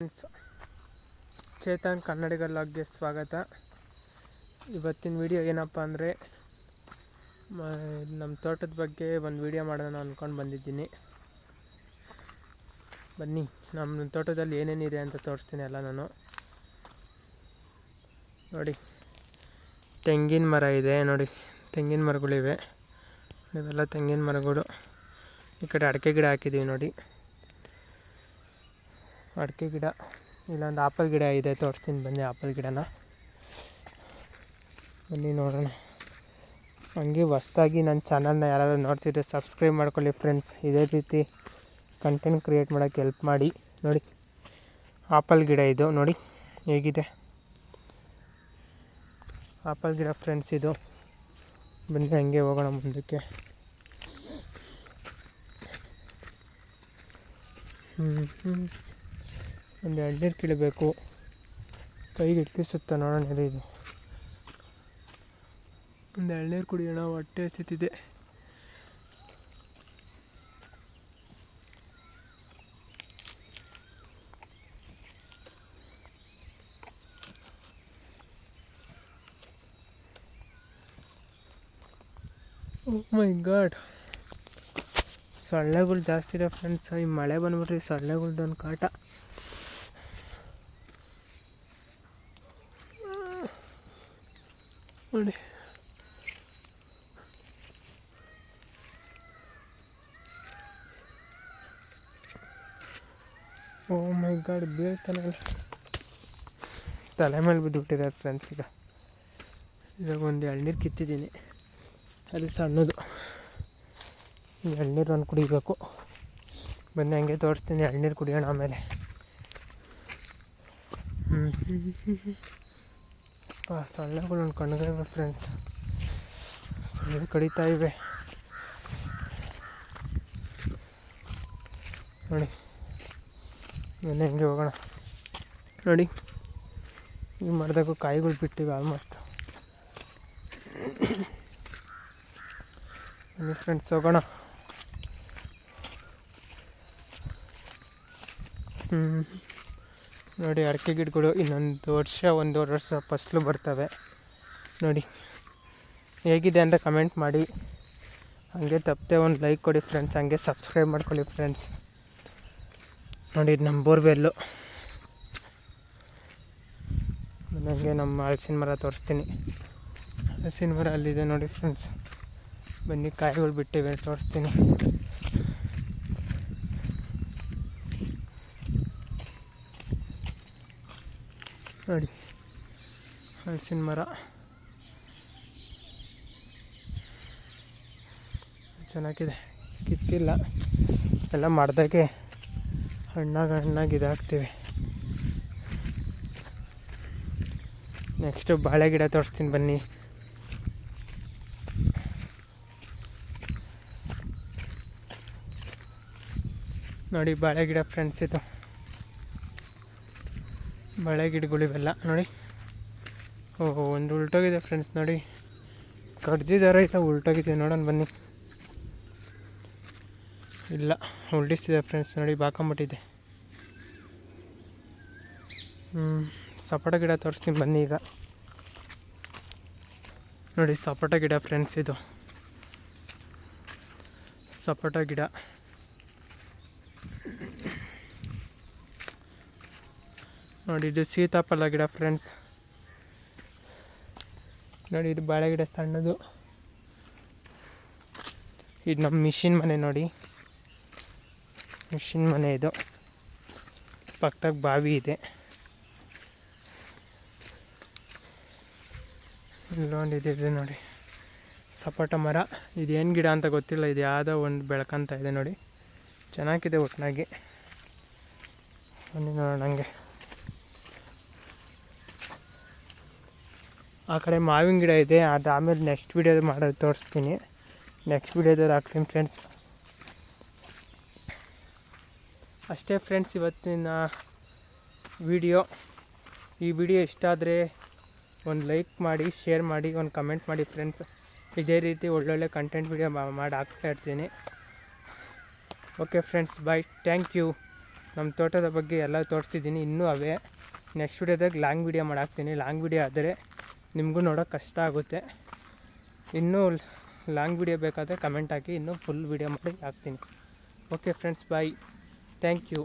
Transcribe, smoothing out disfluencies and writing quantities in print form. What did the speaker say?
Friends, Chetan ಕನ್ನಡಿಗ ಲಾಗ್ಗೆ ಸ್ವಾಗತ. ಇವತ್ತಿನ video ಏನಪ್ಪ ಅಂದರೆ ನಮ್ಮ ತೋಟದ ಬಗ್ಗೆ ಒಂದು ವಿಡಿಯೋ ಮಾಡೋಣ ಅಂದ್ಕೊಂಡು ಬಂದಿದ್ದೀನಿ. ಬನ್ನಿ, ನಮ್ಮ ತೋಟದಲ್ಲಿ ಏನೇನಿದೆ ಅಂತ ತೋರಿಸ್ತೀನಿ ಎಲ್ಲ ನಾನು. ನೋಡಿ, ತೆಂಗಿನ ಮರ ಇದೆ, ನೋಡಿ ತೆಂಗಿನ ಮರಗಳಿವೆ, ಇವೆಲ್ಲ ತೆಂಗಿನ ಮರಗಳು. ಈ ಕಡೆ ಅಡಿಕೆ ಗಿಡ ಹಾಕಿದ್ದೀವಿ ನೋಡಿ, ಅಡಿಕೆ ಗಿಡ. ಇಲ್ಲೊಂದು ಆಪಲ್ ಗಿಡ ಇದೆ, ತೋರಿಸ್ತೀನಿ ಬನ್ನಿ ಆಪಲ್ ಗಿಡನ. ಬನ್ನಿ ನೋಡೋಣ. ಹಂಗೆ ಹೊಸ್ದಾಗಿ ನನ್ನ ಚಾನಲ್ನ ಯಾರಾದರೂ ನೋಡ್ತಿದ್ರೆ ಸಬ್ಸ್ಕ್ರೈಬ್ ಮಾಡ್ಕೊಳ್ಳಿ ಫ್ರೆಂಡ್ಸ್. ಇದೇ ರೀತಿ ಕಂಟೆಂಟ್ ಕ್ರಿಯೇಟ್ ಮಾಡೋಕ್ಕೆ ಹೆಲ್ಪ್ ಮಾಡಿ. ನೋಡಿ, ಆಪಲ್ ಗಿಡ ಇದು, ನೋಡಿ ಹೇಗಿದೆ ಆಪಲ್ ಗಿಡ ಫ್ರೆಂಡ್ಸ್ ಇದು. ಬನ್ನಿ ಹಂಗೆ ಹೋಗೋಣ ಮುಂದಕ್ಕೆ. ಒಂದು ಎಳ್ನೀರು ಕೀಳಬೇಕು, ಕೈಗೆ ಇಟ್ಕಿಸುತ್ತ ನೋಡೋಣ ಇದು. ಒಂದು ಎಳ್ನೀರು ಕುಡಿಯೋಣ, ಹೊಟ್ಟೆ ಹಸಿತಿದೆ. ಓ ಮೈ ಗಾಡ್, ಸೊಳ್ಳೆಗಳು ಜಾಸ್ತಿ ಇದೆ ಫ್ರೆಂಡ್ಸ್. ಈ ಮಳೆ ಬಂದ್ಬಿಟ್ರೆ ಸೊಳ್ಳೆಗಳ್ದೊಂದು ಕಾಟ. ನೋಡಿ, ಓ ಮೈ ಗಾಡ್, ಬೀಳ್ತಾನೆ ತಲೆ ಮೇಲೆ ಬಿದ್ದುಬಿಟ್ಟಿದ್ದಾರೆ ಫ್ರೆಂಡ್ಸ್. ಇವಾಗ ಒಂದು ಎಳ್ನೀರು ಕಿತ್ತಿದ್ದೀನಿ, ಅದು ಸಣ್ಣದು. ಎಳ್ನೀರು ಒಂದು ಕುಡಿಬೇಕು. ಬನ್ನಿ ಹಂಗೆ ತೋರಿಸ್ತೀನಿ, ಎಳ್ನೀರು ಕುಡಿಯೋಣ ಆಮೇಲೆ. ಸೊಳ್ಳೆಗಳು ಒಂದು ಕಣ್ಣಿವೆ ಫ್ರೆಂಡ್ಸ್, ಸೊಳ್ಳೆ ಕಡಿತಾ ಇವೆ ನೋಡಿ. ಬನ್ನಿ ಹಂಗೆ ಹೋಗೋಣ. ನೋಡಿ, ಈ ಮರದಾಗೂ ಕಾಯಿಗಳು ಬಿಟ್ಟಿವೆ ಆಲ್ಮೋಸ್ಟ್. ಬನ್ನಿ ಫ್ರೆಂಡ್ಸ್ ಹೋಗೋಣ. ನೋಡಿ, ಅಡಿಕೆ ಗಿಡಗಳು ಇನ್ನೊಂದು ಒಂದೂವರೆ ವರ್ಷ ಫಸಲು ಬರ್ತವೆ. ನೋಡಿ ಹೇಗಿದೆ ಅಂತ ಕಮೆಂಟ್ ಮಾಡಿ. ಹಾಗೆ ತಪ್ಪದೆ ಒಂದು ಲೈಕ್ ಕೊಡಿ ಫ್ರೆಂಡ್ಸ್, ಹಂಗೆ ಸಬ್ಸ್ಕ್ರೈಬ್ ಮಾಡ್ಕೊಳ್ಳಿ ಫ್ರೆಂಡ್ಸ್. ನೋಡಿ, ಇದು ನಮ್ಮ ಬೋರ್ವೆಲ್ಲು. ನನಗೆ ನಮ್ಮ ಹಲಸಿನ ಮರ ತೋರಿಸ್ತೀನಿ. ಹಲಸಿನ ಮರ ಅಲ್ಲಿದೆ ನೋಡಿ ಫ್ರೆಂಡ್ಸ್. ಬನ್ನಿ, ಕಾಯಿಗಳು ಬಿಟ್ಟಿವೆ, ತೋರಿಸ್ತೀನಿ. ನೋಡಿ, ಹಲಸಿನ ಮರ ಚೆನ್ನಾಗಿದೆ, ಕಿತ್ತಿಲ್ಲ, ಎಲ್ಲ ಮರದಾಗೆ ಹಣ್ಣಾಗಿ ಇದಾಗ್ತಿವೆ. ನೆಕ್ಸ್ಟು ಬಾಳೆ ಗಿಡ ತೋರಿಸ್ತೀನಿ ಬನ್ನಿ. ನೋಡಿ, ಬಾಳೆ ಗಿಡ ಫ್ರೆಂಡ್ಸ್ ಇದು. ಬಾಳೆ ಗಿಡಗಳಿವೆಲ್ಲ ನೋಡಿ. ಓಹೋ, ಒಂದು ಉಲ್ಟೋಗಿದೆ ಫ್ರೆಂಡ್ಸ್. ನೋಡಿ, ಕಡ್ದಿದಾರ ಇಲ್ಲ ಉಲ್ಟೋಗಿದೆ, ನೋಡೋಣ ಬನ್ನಿ. ಇಲ್ಲ, ಉಲ್ಟಿಸ್ತಿದೆ ಫ್ರೆಂಡ್ಸ್. ನೋಡಿ, ಬಾಕೊಂಬಿಟ್ಟಿದೆ. ಸಪೋಟ ಗಿಡ ತೋರಿಸ್ತೀನಿ ಬನ್ನಿ ಈಗ. ನೋಡಿ, ಸಪೋಟ ಗಿಡ ಫ್ರೆಂಡ್ಸ್ ಇದು, ಸಪೋಟ ಗಿಡ. ನೋಡಿ, ಇದು ಸೀತಾಫಲ ಗಿಡ ಫ್ರೆಂಡ್ಸ್. ನೋಡಿ, ಇದು ಬಾಳೆ ಗಿಡ ಸಣ್ಣದು. ಇದು ನಮ್ಮ ಮಿಷಿನ್ ಮನೆ ನೋಡಿ, ಮಿಷಿನ್ ಮನೆ ಇದು. ಪಕ್ಕದಾಗ ಬಾವಿ ಇದೆ. ಇಲ್ಲೊಂದಿದೆ ನೋಡಿ, ಸಪೋಟ ಮರ. ಇದೇನು ಗಿಡ ಅಂತ ಗೊತ್ತಿಲ್ಲ, ಇದು ಯಾವುದೋ ಒಂದು ಬೆಳ್ಕೊಂತ ಇದೆ ನೋಡಿ, ಚೆನ್ನಾಗಿದೆ ಒಟ್ಟಿನಾಗಿ. ಬನ್ನಿ ನೋಡೋಣ ಹಂಗೆ. ಆ ಕಡೆ ಮಾವಿನ ಗಿಡ ಇದೆ, ಅದು ಆಮೇಲೆ ನೆಕ್ಸ್ಟ್ ವೀಡಿಯೋದು ಮಾಡೋದು ತೋರಿಸ್ತೀನಿ. ನೆಕ್ಸ್ಟ್ ವೀಡಿಯೋದಲ್ಲಿ ಹಾಕ್ತೀನಿ ಫ್ರೆಂಡ್ಸ್. ಅಷ್ಟೇ ಫ್ರೆಂಡ್ಸ್ ಇವತ್ತಿನ ವಿಡಿಯೋ. ಈ ವಿಡಿಯೋ ಇಷ್ಟ ಆದರೆ ಒಂದು ಲೈಕ್ ಮಾಡಿ, ಶೇರ್ ಮಾಡಿ, ಒಂದು ಕಮೆಂಟ್ ಮಾಡಿ ಫ್ರೆಂಡ್ಸ್. ಇದೇ ರೀತಿ ಒಳ್ಳೊಳ್ಳೆ ಕಂಟೆಂಟ್ ವಿಡಿಯೋ ಮಾಡಿ ಹಾಕ್ತಾ ಇರ್ತೀನಿ. Okay friends, bye, thank you. ನಮ್ಮ ತೋಟದ ಬಗ್ಗೆ ಎಲ್ಲ ತೋರಿಸಿದ್ದೀನಿ. ಇನ್ನೂ ಅವೇ ನೆಕ್ಸ್ಟ್ ವಿಡಿಯೋದಾಗ ಲಾಂಗ್ ವಿಡಿಯೋ ಮಾಡಾಕ್ತೀನಿ. ಲಾಂಗ್ ವಿಡಿಯೋ ಆದರೆ ನಿಮಗೂ ನೋಡೋಕೆ ಕಷ್ಟ ಆಗುತ್ತೆ. ಇನ್ನೂ ಲಾಂಗ್ ವಿಡಿಯೋ ಬೇಕಾದರೆ ಕಮೆಂಟ್ ಹಾಕಿ, ಇನ್ನೂ ಫುಲ್ ವಿಡಿಯೋ ಮಾಡಿ ಹಾಕ್ತೀನಿ. Okay friends, bye. Thank you.